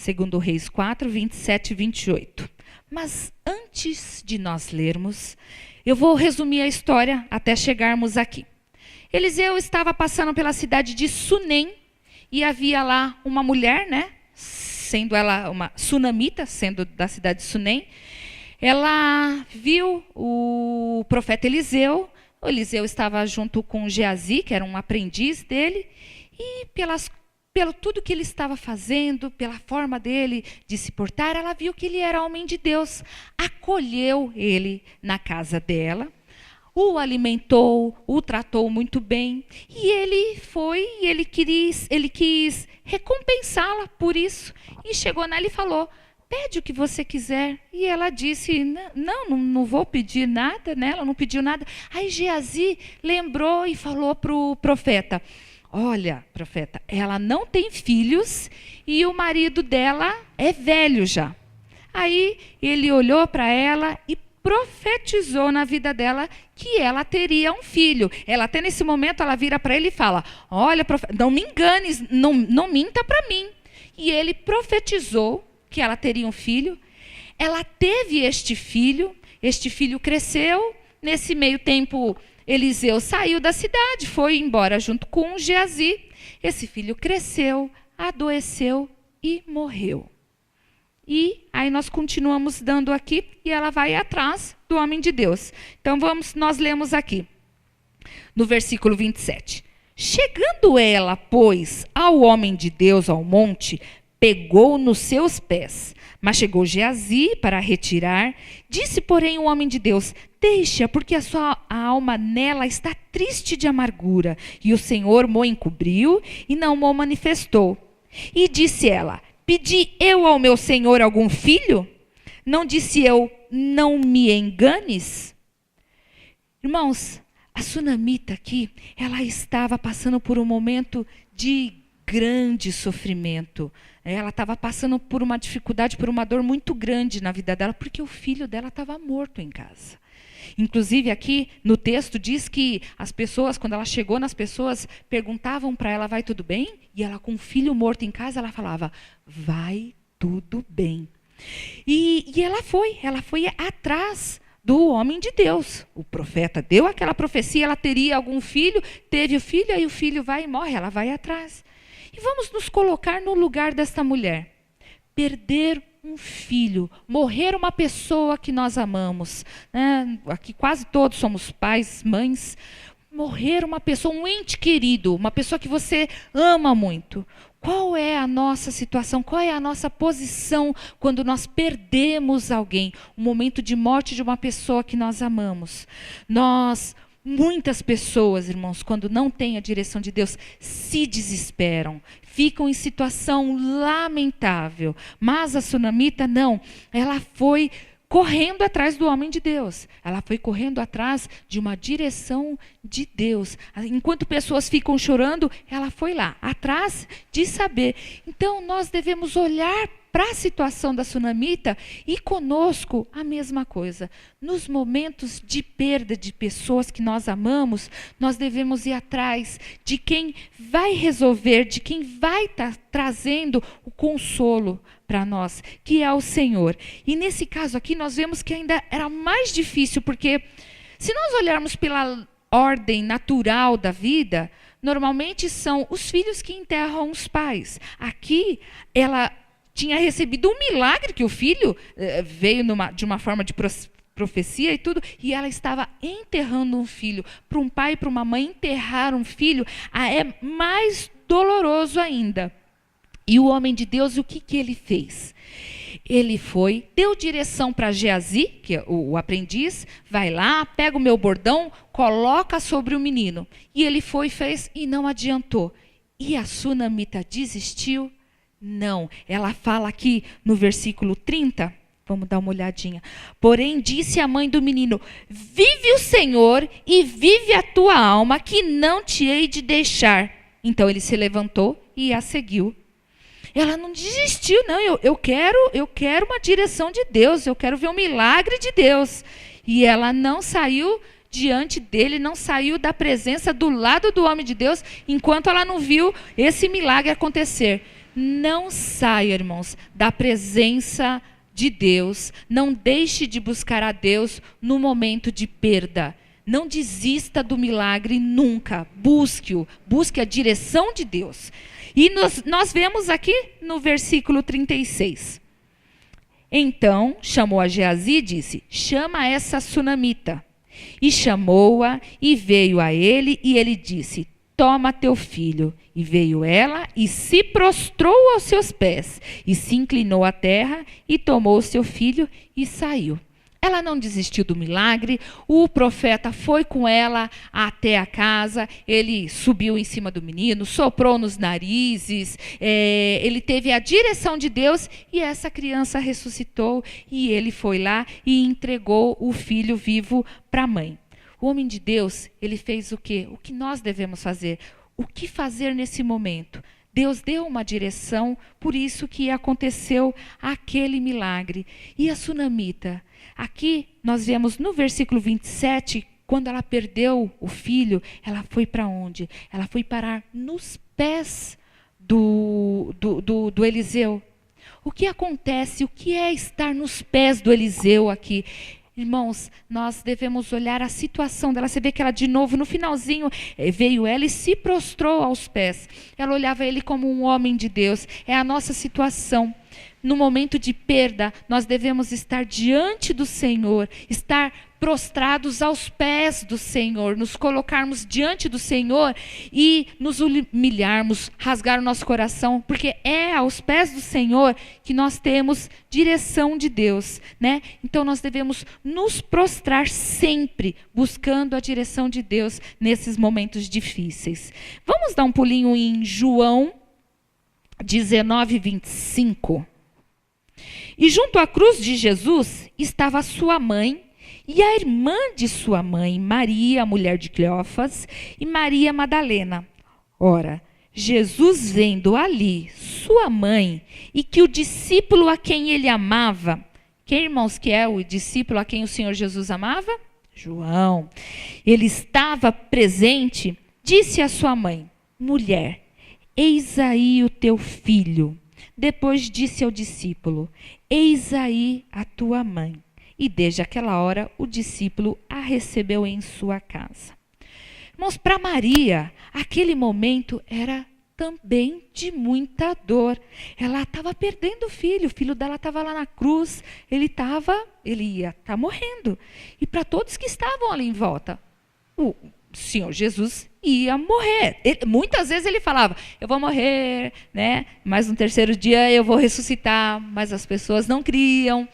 Segundo Reis 4, 27 e 28. Mas antes de nós lermos, eu vou resumir a história até chegarmos aqui. Eliseu estava passando pela cidade de Sunem e havia lá uma mulher, né? Sendo ela uma sunamita, sendo da cidade de Sunem. Ela viu o profeta Eliseu. O Eliseu estava junto com Geazi, que era um aprendiz dele, e pelo tudo que ele estava fazendo, pela forma dele de se portar, ela viu que ele era homem de Deus. Acolheu ele na casa dela, o alimentou, o tratou muito bem, e ele quis recompensá-la por isso, e chegou nela e falou: pede o que você quiser. E ela disse: não vou pedir nada, né? Ela não pediu nada. Aí Geazi lembrou e falou para o profeta: olha, profeta, ela não tem filhos e o marido dela é velho já. Aí ele olhou para ela e profetizou na vida dela que ela teria um filho. Ela até nesse momento ela vira para ele e fala: olha, profeta, não me enganes, não minta para mim. E ele profetizou que ela teria um filho. Ela teve este filho cresceu. Nesse meio tempo, Eliseu saiu da cidade, foi embora junto com Geazi. Esse filho cresceu, adoeceu e morreu. E aí nós continuamos dando aqui, e ela vai atrás do homem de Deus. Então nós lemos aqui, no versículo 27. Chegando ela, pois, ao homem de Deus ao monte, pegou nos seus pés. Mas chegou Geazi para retirar. Disse, porém, o homem de Deus: deixa, porque a alma nela está triste de amargura. E o Senhor mo encobriu e não mo manifestou. E disse ela: pedi eu ao meu Senhor algum filho? Não disse eu: não me enganes? Irmãos, a sunamita aqui, ela estava passando por um momento de grande sofrimento. Ela estava passando por uma dificuldade, por uma dor muito grande na vida dela, porque o filho dela estava morto em casa. Inclusive aqui no texto diz que as pessoas, quando ela chegou nas pessoas, perguntavam para ela: vai tudo bem? E ela, com o filho morto em casa, ela falava: vai tudo bem. E ela foi atrás do homem de Deus. O profeta deu aquela profecia, ela teria algum filho, teve o filho, aí o filho vai e morre, ela vai atrás. E vamos nos colocar no lugar desta mulher. Perder um filho, morrer uma pessoa que nós amamos, né? Aqui quase todos somos pais, mães. Morrer uma pessoa, um ente querido, uma pessoa que você ama muito. Qual é a nossa situação? Qual é a nossa posição quando nós perdemos alguém? Um momento de morte de uma pessoa que nós amamos. Muitas pessoas, irmãos, quando não têm a direção de Deus, se desesperam, ficam em situação lamentável. Mas a sunamita não, ela foi correndo atrás do homem de Deus. Ela foi correndo atrás de uma direção de Deus. Enquanto pessoas ficam chorando, ela foi lá, atrás de saber. Então, nós devemos olhar para a situação da sunamita e conosco a mesma coisa. Nos momentos de perda de pessoas que nós amamos, nós devemos ir atrás de quem vai resolver, de quem vai estar trazendo o consolo para nós, que é o Senhor. E nesse caso aqui nós vemos que ainda era mais difícil, porque se nós olharmos pela ordem natural da vida, normalmente são os filhos que enterram os pais. Aqui ela tinha recebido um milagre, que o filho veio de uma forma de profecia e tudo, e ela estava enterrando um filho. Para um pai e para uma mãe, enterrar um filho é mais doloroso ainda. E o homem de Deus, o que ele fez? Ele foi, deu direção para Geazi, que é o aprendiz: vai lá, pega o meu bordão, coloca sobre o menino. E ele foi, fez, e não adiantou. E a sunamita desistiu? Não, ela fala aqui no versículo 30, vamos dar uma olhadinha. Porém, disse a mãe do menino: vive o Senhor e vive a tua alma, que não te hei de deixar. Então ele se levantou e a seguiu. Ela não desistiu, não, eu quero uma direção de Deus, eu quero ver um milagre de Deus. E ela não saiu diante dele, não saiu da presença do lado do homem de Deus, enquanto ela não viu esse milagre acontecer. Não saia, irmãos, da presença de Deus. Não deixe de buscar a Deus no momento de perda. Não desista do milagre nunca. Busque-o. Busque a direção de Deus. E nós vemos aqui no versículo 36. Então chamou a Geazi e disse: chama essa sunamita. E chamou-a e veio a ele, e ele disse: toma teu filho. E veio ela e se prostrou aos seus pés, e se inclinou à terra, e tomou seu filho e saiu. Ela não desistiu do milagre, o profeta foi com ela até a casa, ele subiu em cima do menino, soprou nos narizes, ele teve a direção de Deus, e essa criança ressuscitou, e ele foi lá e entregou o filho vivo para a mãe. O homem de Deus, ele fez o quê? O que nós devemos fazer? O que fazer nesse momento? Deus deu uma direção, por isso que aconteceu aquele milagre. E a sunamita? Aqui nós vemos no versículo 27, quando ela perdeu o filho, ela foi para onde? Ela foi parar nos pés do Eliseu. O que acontece? O que é estar nos pés do Eliseu aqui? Irmãos, nós devemos olhar a situação dela. Você vê que ela de novo, no finalzinho, veio ela e se prostrou aos pés. Ela olhava ele como um homem de Deus. É a nossa situação. No momento de perda, nós devemos estar diante do Senhor, estar prostrados aos pés do Senhor, nos colocarmos diante do Senhor e nos humilharmos, rasgar o nosso coração, porque é aos pés do Senhor que nós temos direção de Deus, né? Então nós devemos nos prostrar sempre, buscando a direção de Deus nesses momentos difíceis. Vamos dar um pulinho em João 19, 25. E junto à cruz de Jesus estava sua mãe e a irmã de sua mãe, Maria, mulher de Cleófas, e Maria Madalena. Ora, Jesus vendo ali sua mãe e que o discípulo a quem ele amava, quem, irmãos, que é o discípulo a quem o Senhor Jesus amava? João. Ele estava presente, disse à sua mãe: mulher, eis aí o teu filho. Depois disse ao discípulo: eis aí a tua mãe. E desde aquela hora o discípulo a recebeu em sua casa. Irmãos, para Maria, aquele momento era também de muita dor. Ela estava perdendo o filho dela estava lá na cruz, ele ia estar morrendo. E para todos que estavam ali em volta, o Senhor Jesus ia morrer. Muitas vezes ele falava: eu vou morrer, né? Mas no terceiro dia eu vou ressuscitar. Mas as pessoas não criam.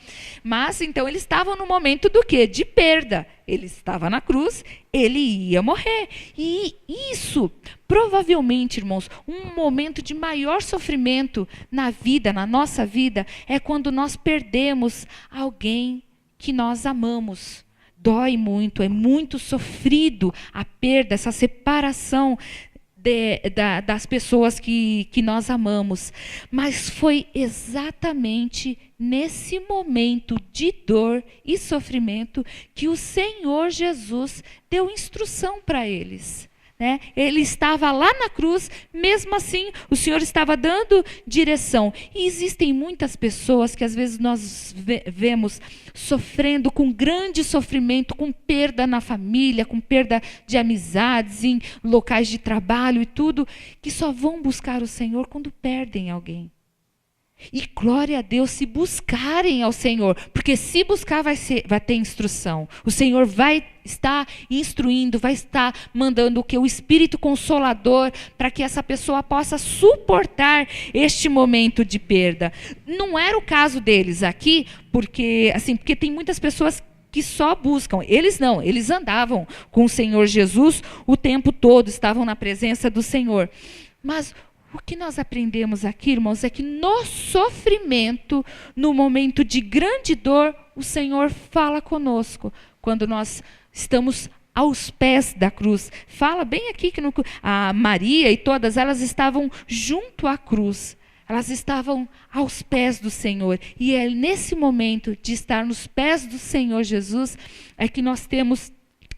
Mas então eles estavam no momento do quê? De perda. Ele estava na cruz, ele ia morrer. E isso, provavelmente, irmãos, um momento de maior sofrimento na vida, na nossa vida, é quando nós perdemos alguém que nós amamos. Dói muito, é muito sofrido a perda, essa separação das pessoas que nós amamos. Mas foi exatamente nesse momento de dor e sofrimento que o Senhor Jesus deu instrução para eles. Né? Ele estava lá na cruz, mesmo assim o Senhor estava dando direção. E existem muitas pessoas que às vezes nós vemos sofrendo com grande sofrimento, com perda na família, com perda de amizades, em locais de trabalho e tudo, que só vão buscar o Senhor quando perdem alguém. E glória a Deus se buscarem ao Senhor, porque se buscar vai ter instrução. O Senhor vai estar instruindo, vai estar mandando o que? O Espírito Consolador, para que essa pessoa possa suportar este momento de perda. Não era o caso deles aqui, porque tem muitas pessoas que só buscam. Eles não, eles andavam com o Senhor Jesus o tempo todo, estavam na presença do Senhor. Mas o que nós aprendemos aqui, irmãos, é que no sofrimento, no momento de grande dor, o Senhor fala conosco. Quando nós estamos aos pés da cruz. Fala bem aqui que a Maria e todas elas estavam junto à cruz. Elas estavam aos pés do Senhor. E é nesse momento de estar nos pés do Senhor Jesus é que nós temos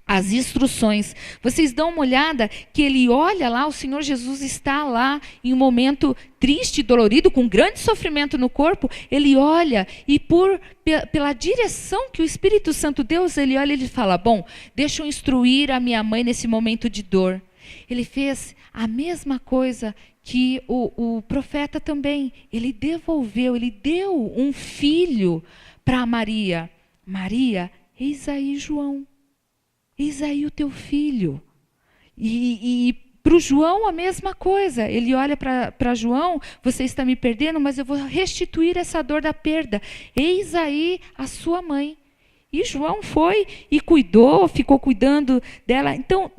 as instruções. Vocês dão uma olhada que ele olha lá, o Senhor Jesus está lá em um momento triste e dolorido, com grande sofrimento no corpo. Ele olha e pela direção que o Espírito Santo Deus, ele olha e ele fala, bom, deixa eu instruir a minha mãe nesse momento de dor. Ele fez a mesma coisa que o profeta também. Ele devolveu, ele deu um filho para Maria. Maria, eis aí João. Eis aí o teu filho. E para o João a mesma coisa. Ele olha para João, você está me perdendo, mas eu vou restituir essa dor da perda. Eis aí a sua mãe. E João foi e cuidou, ficou cuidando dela. Então,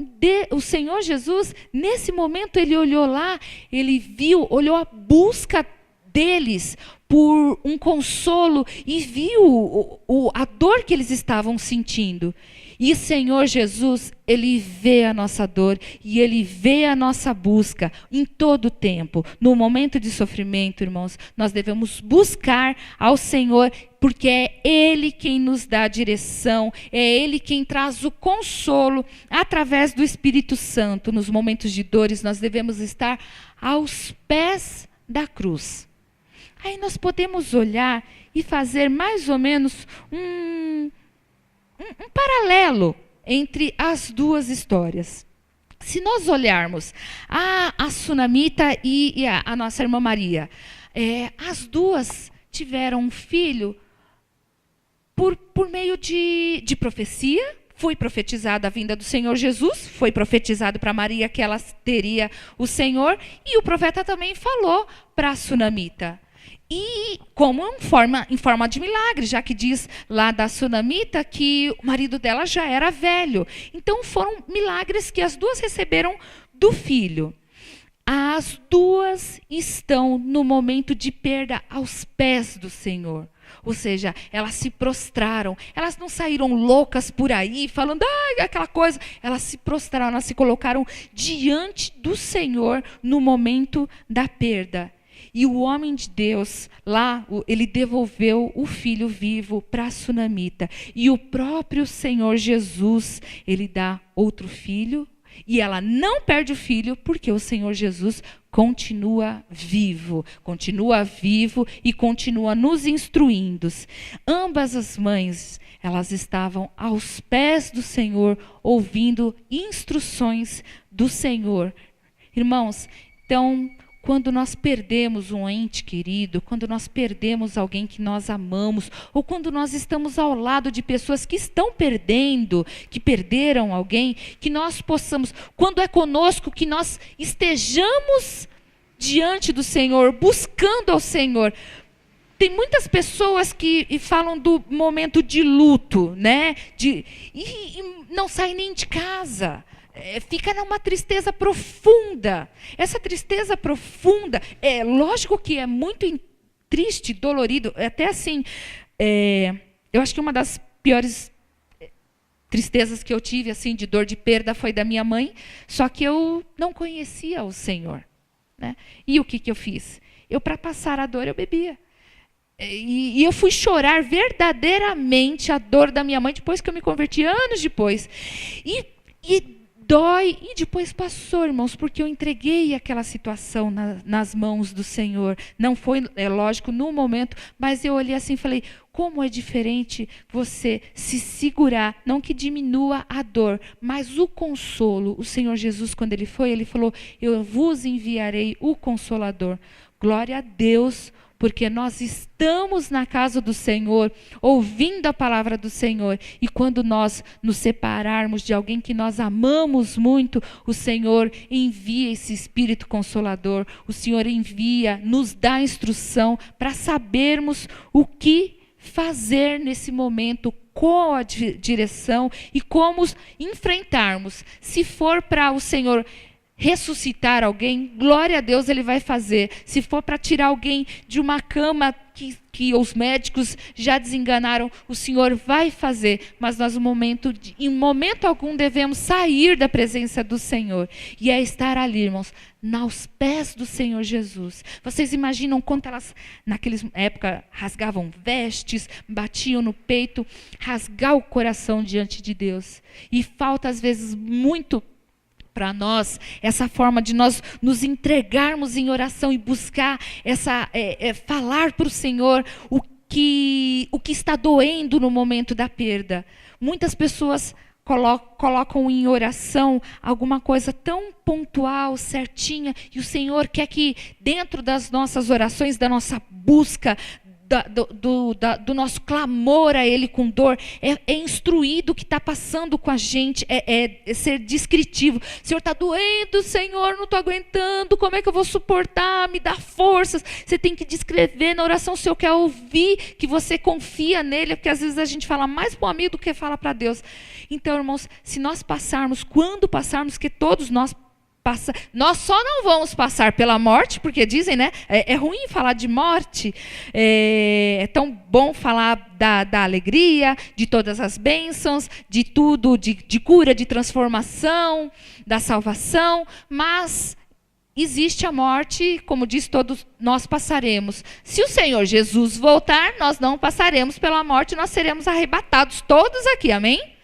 o Senhor Jesus, nesse momento, ele olhou lá, ele viu, olhou a busca deles por um consolo e viu a dor que eles estavam sentindo. E o Senhor Jesus, ele vê a nossa dor e ele vê a nossa busca em todo o tempo. No momento de sofrimento, irmãos, nós devemos buscar ao Senhor, porque é Ele quem nos dá a direção, é Ele quem traz o consolo através do Espírito Santo. Nos momentos de dores, nós devemos estar aos pés da cruz. Aí nós podemos olhar e fazer mais ou menos um paralelo entre as duas histórias. Se nós olharmos a Sunamita e a nossa irmã Maria, as duas tiveram um filho por meio de profecia. Foi profetizada a vinda do Senhor Jesus, foi profetizado para Maria que ela teria o Senhor, e o profeta também falou para a Sunamita. E como em forma de milagre, já que diz lá da Sunamita que o marido dela já era velho. Então foram milagres que as duas receberam do filho. As duas estão no momento de perda aos pés do Senhor. Ou seja, elas se prostraram. Elas não saíram loucas por aí, falando, aquela coisa. Elas se prostraram, elas se colocaram diante do Senhor no momento da perda. E o homem de Deus, lá, ele devolveu o filho vivo para a Sunamita. E o próprio Senhor Jesus, ele dá outro filho. E ela não perde o filho, porque o Senhor Jesus continua vivo e continua nos instruindo. Ambas as mães, elas estavam aos pés do Senhor, ouvindo instruções do Senhor. Irmãos, então, quando nós perdemos um ente querido, quando nós perdemos alguém que nós amamos, ou quando nós estamos ao lado de pessoas que estão perdendo, que perderam alguém, que nós possamos, quando é conosco, que nós estejamos diante do Senhor, buscando ao Senhor. Tem muitas pessoas que falam do momento de luto, né? E não saem nem de casa. Fica numa tristeza profunda. Essa tristeza profunda, lógico que é muito triste, dolorido, até assim, eu acho que uma das piores tristezas que eu tive, assim, de dor de perda, foi da minha mãe, só que eu não conhecia o Senhor, né? E o que eu fiz? Para passar a dor, eu bebia. E eu fui chorar verdadeiramente a dor da minha mãe, depois que eu me converti, anos depois. E dói, e depois passou, irmãos, porque eu entreguei aquela situação nas mãos do Senhor. Não foi, lógico, no momento, mas eu olhei assim e falei, como é diferente você se segurar, não que diminua a dor, mas o consolo. O Senhor Jesus, quando ele falou, eu vos enviarei o Consolador. Glória a Deus, porque nós estamos na casa do Senhor, ouvindo a palavra do Senhor, e quando nós nos separarmos de alguém que nós amamos muito, o Senhor envia esse Espírito Consolador, o Senhor envia, nos dá instrução para sabermos o que fazer nesse momento, qual a direção e como enfrentarmos. Se for para o Senhor ressuscitar alguém, glória a Deus, ele vai fazer. Se for para tirar alguém de uma cama que os médicos já desenganaram, o Senhor vai fazer, mas nós em momento algum devemos sair da presença do Senhor, e é estar ali, irmãos, aos pés do Senhor Jesus. Vocês imaginam quanto elas, naquela época, rasgavam vestes, batiam no peito, rasgar o coração diante de Deus. E falta, às vezes, muito para nós, essa forma de nós nos entregarmos em oração e buscar falar para o Senhor o que está doendo no momento da perda. Muitas pessoas colocam em oração alguma coisa tão pontual, certinha, e o Senhor quer que dentro das nossas orações, da nossa busca, do nosso clamor a Ele com dor, é instruído o que está passando com a gente, é ser descritivo. Senhor, está doendo, Senhor, não estou aguentando, como é que eu vou suportar? Me dá forças. Você tem que descrever na oração. O Senhor quer ouvir que você confia nele, porque às vezes a gente fala mais para o amigo do que fala para Deus. Então, irmãos, se nós passarmos, quando passarmos, que todos nós só não vamos passar pela morte, porque dizem, né? É ruim falar de morte, é tão bom falar da alegria, de todas as bênçãos, de tudo, de cura, de transformação, da salvação, mas existe a morte, como diz, todos nós passaremos. Se o Senhor Jesus voltar, nós não passaremos pela morte, nós seremos arrebatados todos aqui, amém?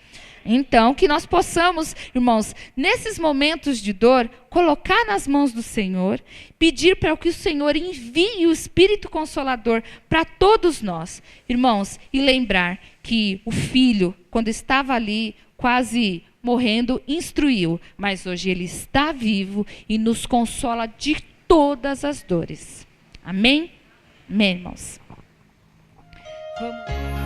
Então, que nós possamos, irmãos, nesses momentos de dor, colocar nas mãos do Senhor, pedir para que o Senhor envie o Espírito Consolador para todos nós, irmãos, e lembrar que o Filho, quando estava ali, quase morrendo, instruiu, mas hoje Ele está vivo e nos consola de todas as dores. Amém? Amém, irmãos. Vamos.